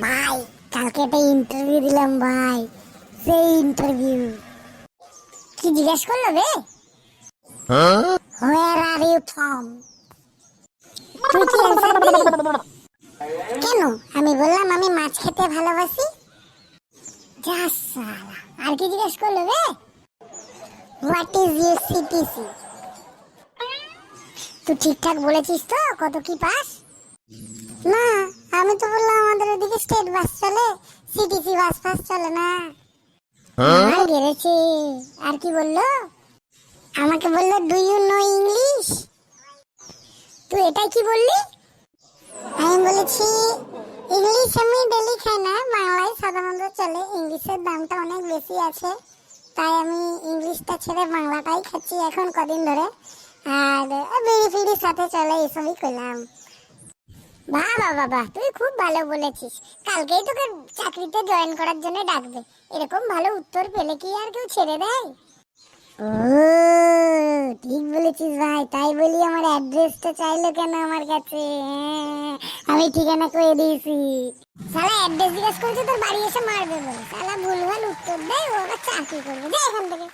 ভাই কালকে একটা ইন্টারভিউ দিলাম ভাই, সেই ইন্টারভিউ কি জিজ্ঞেস করলো বে? হোয়ার আর ইউ ফ্রম? তুই কি অ্যান্সার দিলি? কেন? আমি বললাম আমি মাছ খেতে ভালোবাসি। যা সালা, আর কি জিজ্ঞেস করলো বে? What is your CTC? তুই ঠিকঠাক বলেছিস তো? কত কি পাস? না, আমি তো বললাম আমাদের ওদিকে স্টেট বাস চলে, সিটিসি বাস ফাস চলে না। আর গেড়েছে। আর কি বললো? আমাকে বললো ডু ইউ নো ইংলিশ। তুই এটাই কি বললি? আমি বলেছি ইংলিশ আমি ডেলি খাই না, বাংলায় সাধারণত চলে, ইংলিশের দামটা অনেক বেশি আছে, তাই আমি ইংলিশটা ছেড়ে বাংলাটাই খাচ্ছি এখন কদিন ধরে। আর বিড়ি ফিড়ির সাথে চলে, এসবই করলাম। বাহ বাহ বাহ, তুই খুব ভালো বলেছিস। কালকেই তোকে চাকরিতে জয়েন করার জন্য ডাকবে। এরকম ভালো উত্তর পেলে কি আর কেউ ছেড়ে দেয়? ও ঠিক বলেছিস ভাই, তাই বলি আমার অ্যাড্রেসটা চাইলো কেন আমার কাছে? আমি ঠিকানা কয়ে দিয়েছি। শালা অ্যাড্রেস জিজ্ঞেস করছে তোর বাড়ি এসে মারবে বলে, শালা ভুলভাল উত্তর দেয়, ও আবার চাকরি করবে, যা এখান থেকে।